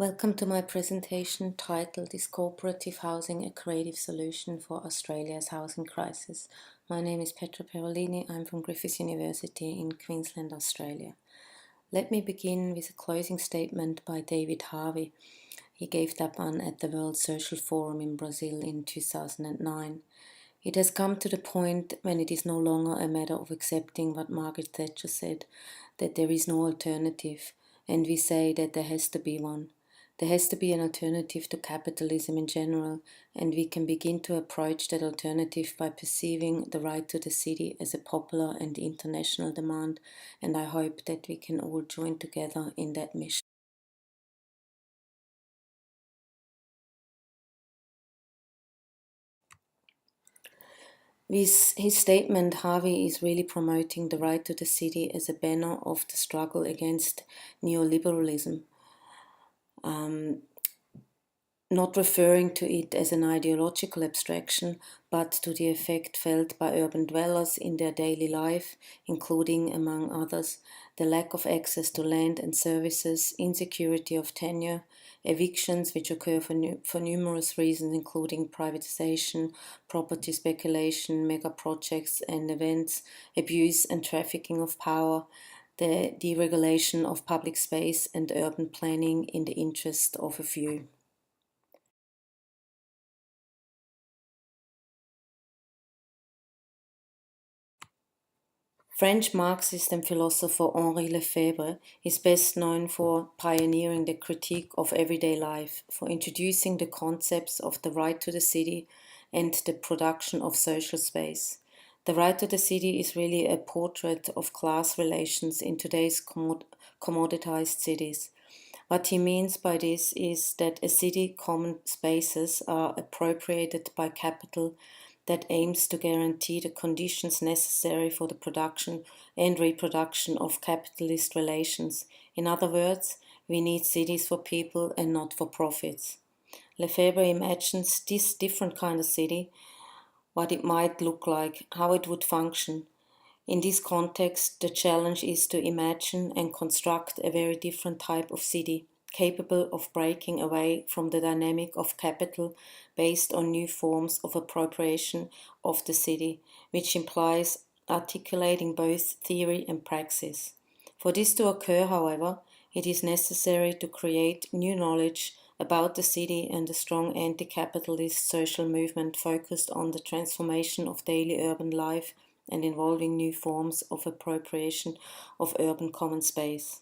Welcome to my presentation titled "Is Cooperative Housing a Creative Solution for Australia's Housing Crisis?" My name is Petra Perolini. I'm from Griffith University in Queensland, Australia. Let me begin with a closing statement by David Harvey. He gave that one at the World Social Forum in Brazil in 2009. It has come to the point when it is no longer a matter of accepting what Margaret Thatcher said, that there is no alternative, and we say that there has to be one. There has to be an alternative to capitalism in general, and we can begin to approach that alternative by perceiving the right to the city as a popular and international demand, and I hope that we can all join together in that mission. With his statement, Harvey is really promoting the right to the city as a banner of the struggle against neoliberalism. Not referring to it as an ideological abstraction, but to the effect felt by urban dwellers in their daily life, including, among others, the lack of access to land and services, insecurity of tenure, evictions which occur for numerous reasons, including privatization, property speculation, mega projects and events, abuse and trafficking of power, the deregulation of public space and urban planning in the interest of a few. French Marxist and philosopher Henri Lefebvre is best known for pioneering the critique of everyday life, for introducing the concepts of the right to the city and the production of social space. The right to the city is really a portrait of class relations in today's commoditized cities. What he means by this is that a city common spaces are appropriated by capital that aims to guarantee the conditions necessary for the production and reproduction of capitalist relations. In other words, we need cities for people and not for profits. Lefebvre imagines this different kind of city, what it might look like, how it would function. In this context, the challenge is to imagine and construct a very different type of city, capable of breaking away from the dynamic of capital based on new forms of appropriation of the city, which implies articulating both theory and praxis. For this to occur, however, it is necessary to create new knowledge about the city and a strong anti-capitalist social movement focused on the transformation of daily urban life and involving new forms of appropriation of urban common space.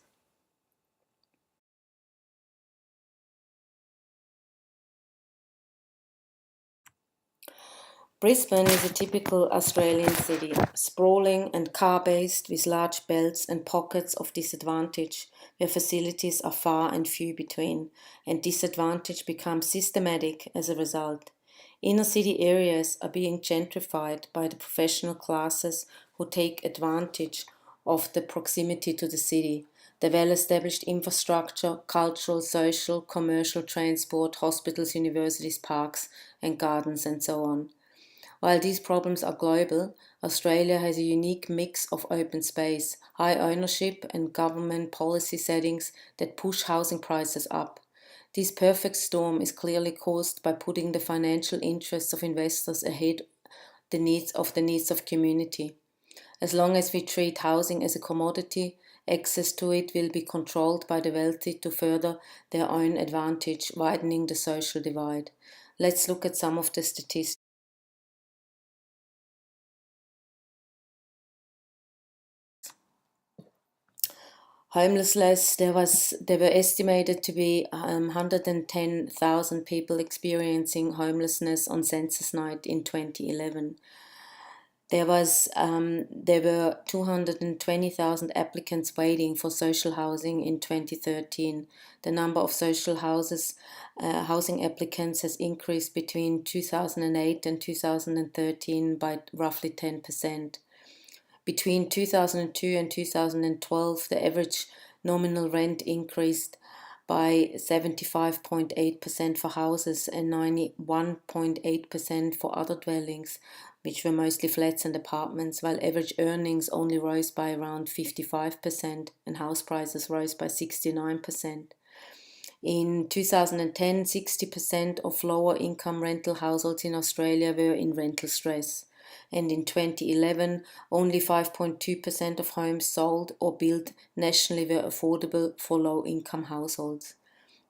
Brisbane is a typical Australian city, sprawling and car-based with large belts and pockets of disadvantage where facilities are far and few between, and disadvantage becomes systematic as a result. Inner city areas are being gentrified by the professional classes who take advantage of the proximity to the city, the well-established infrastructure, cultural, social, commercial transport, hospitals, universities, parks and gardens and so on. While these problems are global, Australia has a unique mix of open space, high ownership and government policy settings that push housing prices up. This perfect storm is clearly caused by putting the financial interests of investors ahead the needs of community. As long as we treat housing as a commodity, access to it will be controlled by the wealthy to further their own advantage, widening the social divide. Let's look at some of the statistics. Homelessness, there were estimated to be 110,000 people experiencing homelessness on census night in 2011. There were 220,000 applicants waiting for social housing in 2013. The number of housing applicants has increased between 2008 and 2013 by roughly 10%. Between 2002 and 2012, the average nominal rent increased by 75.8% for houses and 91.8% for other dwellings, which were mostly flats and apartments, while average earnings only rose by around 55% and house prices rose by 69%. In 2010, 60% of lower income rental households in Australia were in rental stress. And in 2011, only 5.2% of homes sold or built nationally were affordable for low income households.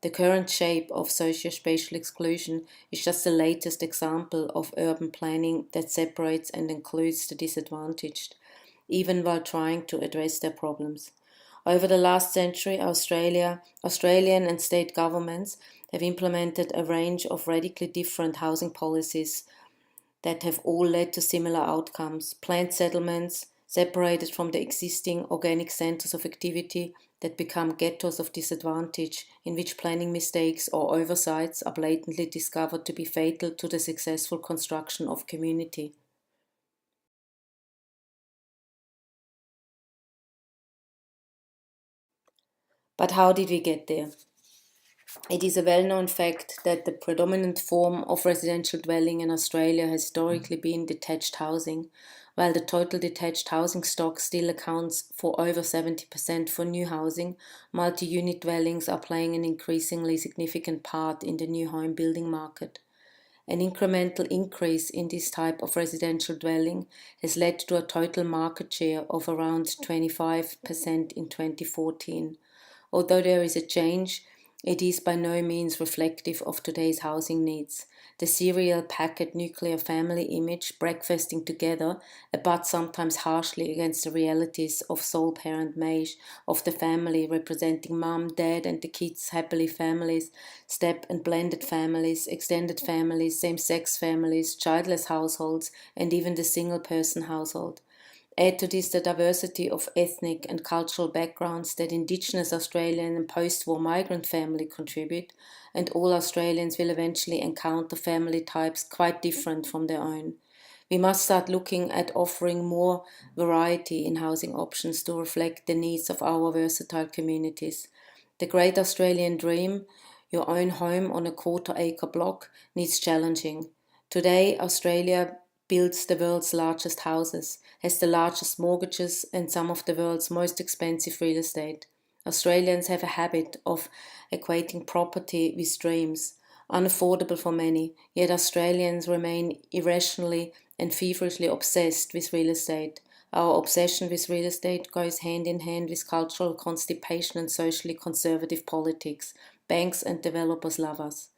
The current shape of socio-spatial exclusion is just the latest example of urban planning that separates and includes the disadvantaged, even while trying to address their problems. Over the last century, Australian and state governments have implemented a range of radically different housing policies that have all led to similar outcomes. Planned settlements, separated from the existing organic centres of activity that become ghettos of disadvantage, in which planning mistakes or oversights are blatantly discovered to be fatal to the successful construction of community. But how did we get there? It is a well-known fact that the predominant form of residential dwelling in Australia has historically been detached housing, while the total detached housing stock still accounts for over 70% for new housing. Multi-unit dwellings are playing an increasingly significant part in the new home building market. An incremental increase in this type of residential dwelling has led to a total market share of around 25% in 2014. Although there is a change, it is by no means reflective of today's housing needs. The serial packet nuclear family image, breakfasting together, abuts sometimes harshly against the realities of sole parent mesh of the family, representing mum, dad, and the kids, happily families, step and blended families, extended families, same sex families, childless households, and even the single person household. Add to this the diversity of ethnic and cultural backgrounds that Indigenous Australian and post-war migrant family contribute, and all Australians will eventually encounter family types quite different from their own. We must start looking at offering more variety in housing options to reflect the needs of our versatile communities. The great Australian dream, your own home on a quarter-acre block, needs challenging. Today, Australia builds the world's largest houses, has the largest mortgages, and some of the world's most expensive real estate. Australians have a habit of equating property with dreams, unaffordable for many, yet Australians remain irrationally and feverishly obsessed with real estate. Our obsession with real estate goes hand in hand with cultural constipation and socially conservative politics. Banks and developers love us.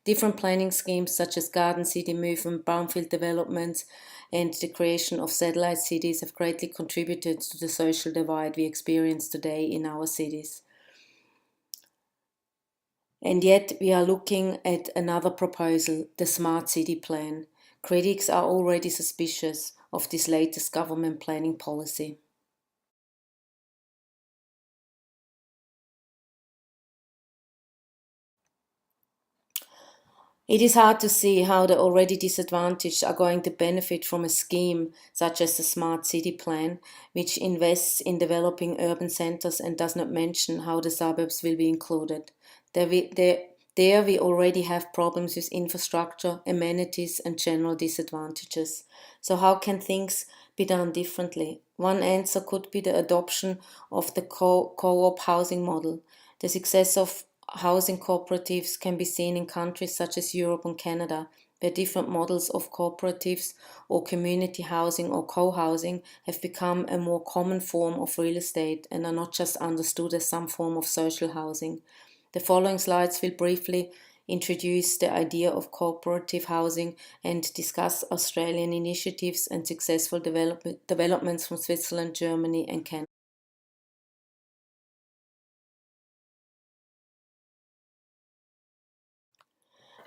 Different planning schemes such as garden city movement, brownfield developments, and the creation of satellite cities have greatly contributed to the social divide we experience today in our cities. And yet we are looking at another proposal, the Smart City Plan. Critics are already suspicious of this latest government planning policy. It is hard to see how the already disadvantaged are going to benefit from a scheme such as the Smart City Plan, which invests in developing urban centres and does not mention how the suburbs will be included. There we already have problems with infrastructure, amenities, and general disadvantages. So, how can things be done differently? One answer could be the adoption of the co-op housing model. The success of housing cooperatives can be seen in countries such as Europe and Canada, where different models of cooperatives or community housing or co-housing have become a more common form of real estate and are not just understood as some form of social housing. The following slides will briefly introduce the idea of cooperative housing and discuss Australian initiatives and successful developments from Switzerland, Germany, and Canada.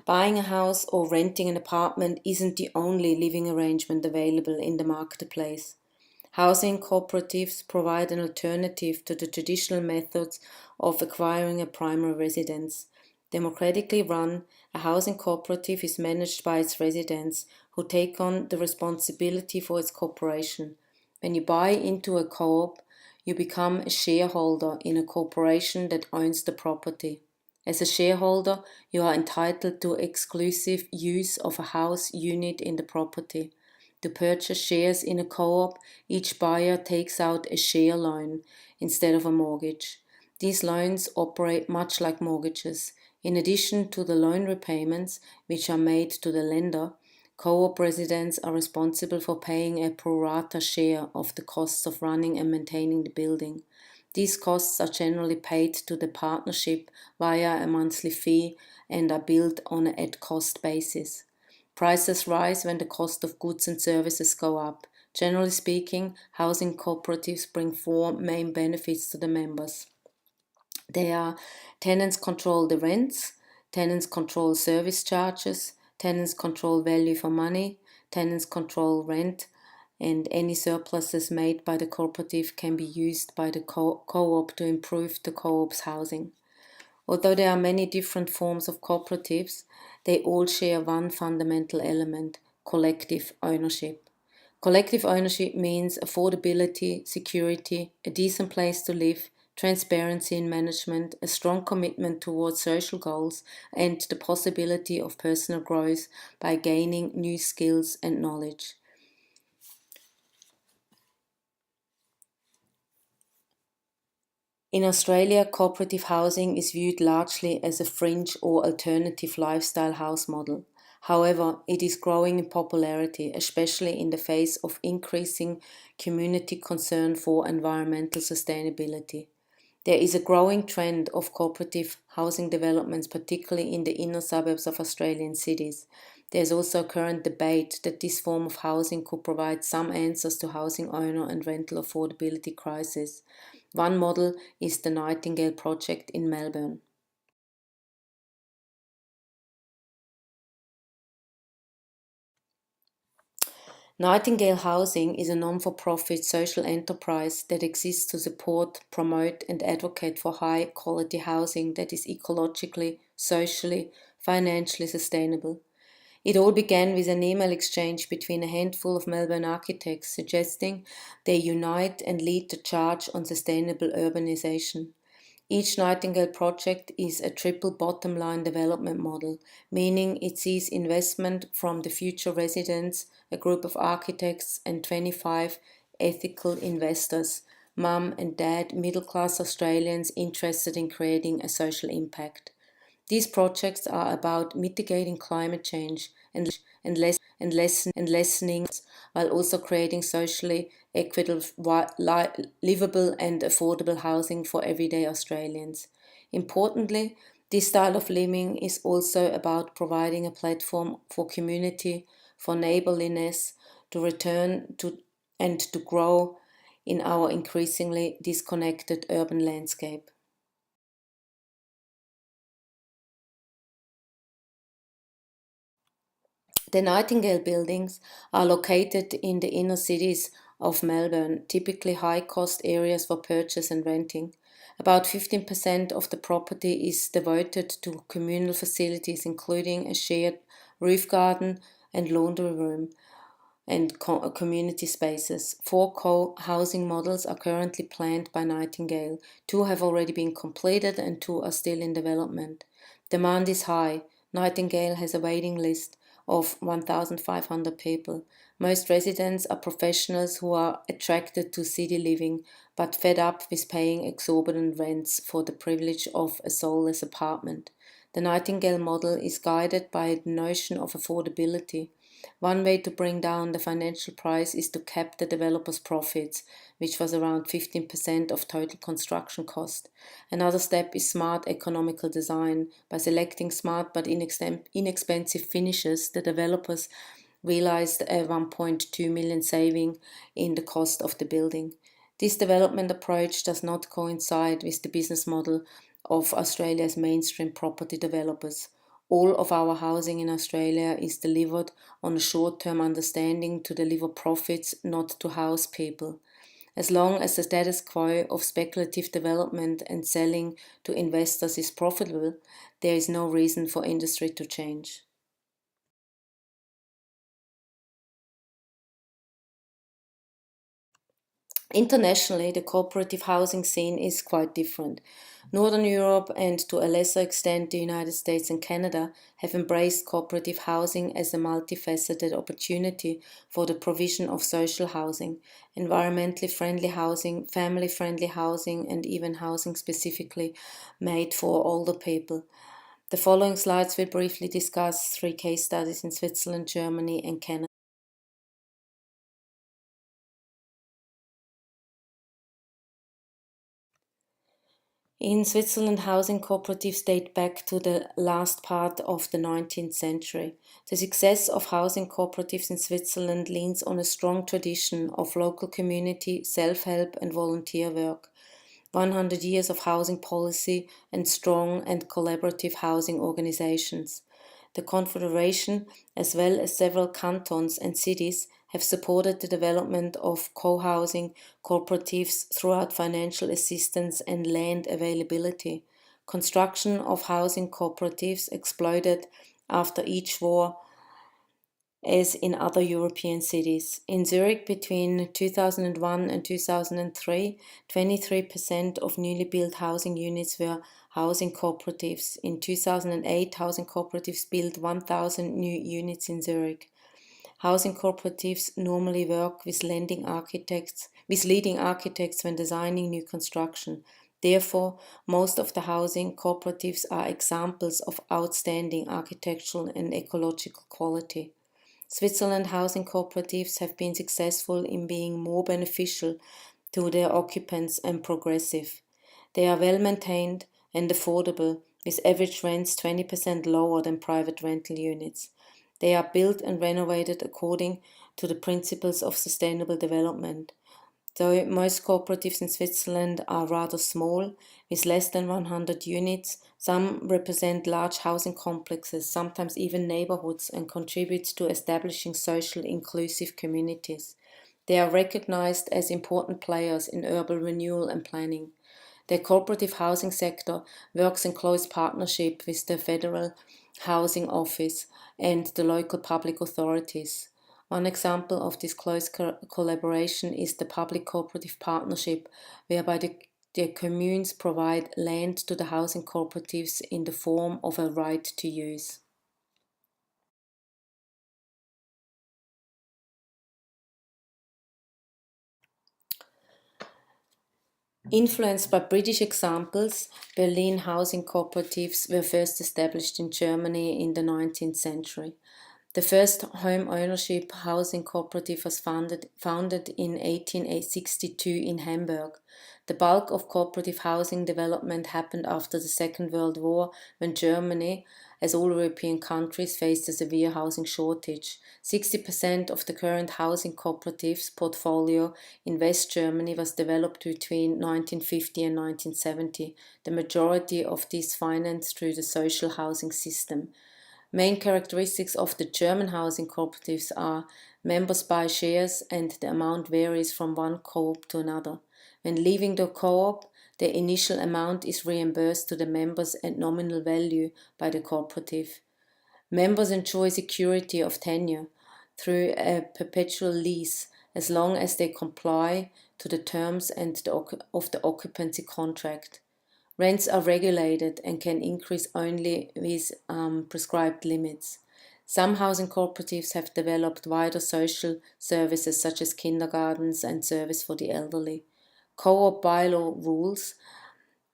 Buying a house or renting an apartment isn't the only living arrangement available in the marketplace. Housing cooperatives provide an alternative to the traditional methods of acquiring a primary residence. Democratically run, a housing cooperative is managed by its residents, who take on the responsibility for its corporation. When you buy into a co-op, you become a shareholder in a corporation that owns the property. As a shareholder, you are entitled to exclusive use of a house unit in the property. To purchase shares in a co-op, each buyer takes out a share loan instead of a mortgage. These loans operate much like mortgages. In addition to the loan repayments, which are made to the lender, co-op residents are responsible for paying a pro rata share of the costs of running and maintaining the building. These costs are generally paid to the partnership via a monthly fee and are billed on an at-cost basis. Prices rise when the cost of goods and services go up. Generally speaking, housing cooperatives bring four main benefits to the members. They are: tenants control the rents, tenants control service charges, tenants control value for money, tenants control rent, and any surpluses made by the cooperative can be used by the co-op to improve the co-op's housing. Although there are many different forms of cooperatives, they all share one fundamental element: collective ownership. Collective ownership means affordability, security, a decent place to live, transparency in management, a strong commitment towards social goals, and the possibility of personal growth by gaining new skills and knowledge. In Australia, cooperative housing is viewed largely as a fringe or alternative lifestyle house model. However, it is growing in popularity, especially in the face of increasing community concern for environmental sustainability. There is a growing trend of cooperative housing developments, particularly in the inner suburbs of Australian cities. There is also a current debate that this form of housing could provide some answers to housing owner and rental affordability crisis. One model is the Nightingale project in Melbourne. Nightingale Housing is a non-for-profit social enterprise that exists to support, promote and advocate for high-quality housing that is ecologically, socially, financially sustainable. It all began with an email exchange between a handful of Melbourne architects suggesting they unite and lead the charge on sustainable urbanisation. Each Nightingale project is a triple bottom line development model, meaning it sees investment from the future residents, a group of architects, and 25 ethical investors, mum and dad, middle class Australians interested in creating a social impact. These projects are about mitigating climate change and lessening while also creating socially equitable, livable and affordable housing for everyday Australians. Importantly, this style of living is also about providing a platform for community, for neighbourliness, to return to and to grow in our increasingly disconnected urban landscape. The Nightingale buildings are located in the inner cities of Melbourne, typically high cost areas for purchase and renting. About 15% of the property is devoted to communal facilities, including a shared roof garden and laundry room and community spaces. Four co-housing models are currently planned by Nightingale. Two have already been completed and two are still in development. Demand is high. Nightingale has a waiting list of 1,500 people. Most residents are professionals who are attracted to city living but fed up with paying exorbitant rents for the privilege of a soulless apartment. The Nightingale model is guided by the notion of affordability. One way to bring down the financial price is to cap the developer's profits, which was around 15% of total construction cost. Another step is smart economical design. By selecting smart but inexpensive finishes, the developers realized a 1.2 million saving in the cost of the building. This development approach does not coincide with the business model of Australia's mainstream property developers. All of our housing in Australia is delivered on a short-term understanding to deliver profits, not to house people. As long as the status quo of speculative development and selling to investors is profitable, there is no reason for industry to change. Internationally, the cooperative housing scene is quite different. Northern Europe and to a lesser extent the United States and Canada have embraced cooperative housing as a multifaceted opportunity for the provision of social housing, environmentally friendly housing, family friendly housing, and even housing specifically made for older people. The following slides will briefly discuss three case studies in Switzerland, Germany, and Canada. In Switzerland, housing cooperatives date back to the last part of the 19th century. The success of housing cooperatives in Switzerland leans on a strong tradition of local community, self help, and volunteer work. 100 years of housing policy and strong and collaborative housing organizations. The Confederation, as well as several cantons and cities, have supported the development of co-housing cooperatives throughout financial assistance and land availability. Construction of housing cooperatives exploded after each war as in other European cities. In Zurich between 2001 and 2003, 23% of newly built housing units were housing cooperatives. In 2008, housing cooperatives built 1,000 new units in Zurich. Housing cooperatives normally work with leading architects when designing new construction. Therefore, most of the housing cooperatives are examples of outstanding architectural and ecological quality. Switzerland housing cooperatives have been successful in being more beneficial to their occupants and progressive. They are well maintained and affordable, with average rents 20% lower than private rental units. They are built and renovated according to the principles of sustainable development. Though most cooperatives in Switzerland are rather small, with less than 100 units, some represent large housing complexes, sometimes even neighborhoods, and contribute to establishing social inclusive communities. They are recognized as important players in urban renewal and planning. The cooperative housing sector works in close partnership with the Federal Housing Office and the local public authorities. One example of this close collaboration is the public cooperative partnership, whereby the communes provide land to the housing cooperatives in the form of a right to use. Influenced by British examples, Berlin housing cooperatives were first established in Germany in the 19th century. The first home ownership housing cooperative was founded in 1862 in Hamburg. The bulk of cooperative housing development happened after the Second World War, when Germany, as all European countries, faced a severe housing shortage. 60% of the current housing cooperatives portfolio in West Germany was developed between 1950 and 1970, the majority of this financed through the social housing system. Main characteristics of the German housing cooperatives are members buy shares and the amount varies from one co-op to another. When leaving the co-op, the initial amount is reimbursed to the members at nominal value by the cooperative. Members enjoy security of tenure through a perpetual lease as long as they comply to the terms of the occupancy contract. Rents are regulated and can increase only with prescribed limits. Some housing cooperatives have developed wider social services such as kindergartens and service for the elderly. Co-op bylaw rules,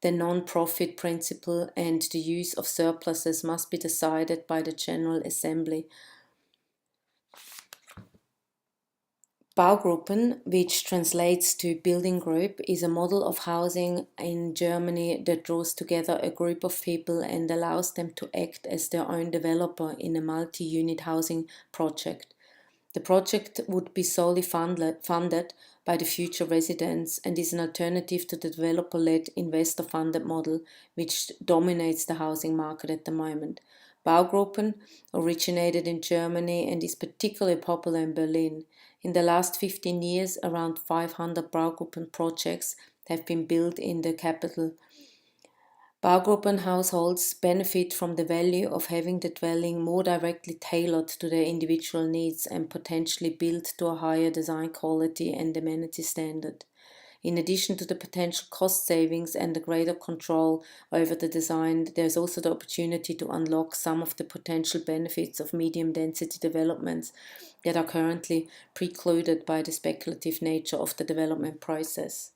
the non-profit principle, and the use of surpluses must be decided by the General Assembly. Baugruppen, which translates to building group, is a model of housing in Germany that draws together a group of people and allows them to act as their own developer in a multi-unit housing project. The project would be solely funded by the future residents and is an alternative to the developer-led investor-funded model which dominates the housing market at the moment. Baugruppen originated in Germany and is particularly popular in Berlin. In the last 15 years, around 500 Baugruppen projects have been built in the capital. Baugruppen households benefit from the value of having the dwelling more directly tailored to their individual needs and potentially built to a higher design quality and amenity standard. In addition to the potential cost savings and the greater control over the design, there's also the opportunity to unlock some of the potential benefits of medium density developments that are currently precluded by the speculative nature of the development process.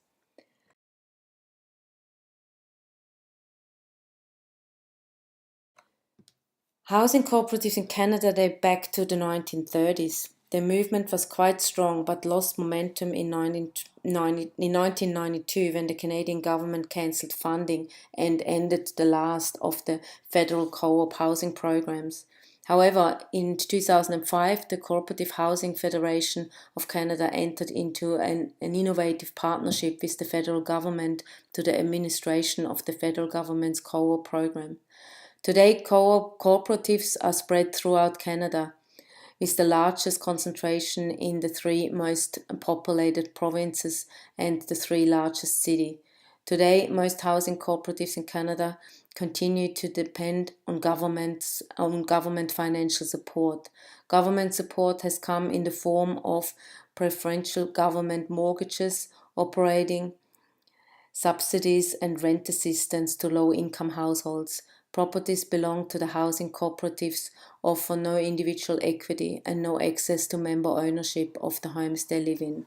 Housing cooperatives in Canada date back to the 1930s. Their movement was quite strong but lost momentum in 1992 when the Canadian government cancelled funding and ended the last of the federal co-op housing programs. However, in 2005, the Cooperative Housing Federation of Canada entered into an innovative partnership with the federal government to the administration of the federal government's co-op program. Today, cooperatives are spread throughout Canada, with the largest concentration in the three most populated provinces and the three largest cities. Today, most housing cooperatives in Canada continue to depend on government financial support. Government support has come in the form of preferential government mortgages, operating subsidies and rent assistance to low-income households. Properties belong to the housing cooperatives, offer no individual equity and no access to member ownership of the homes they live in.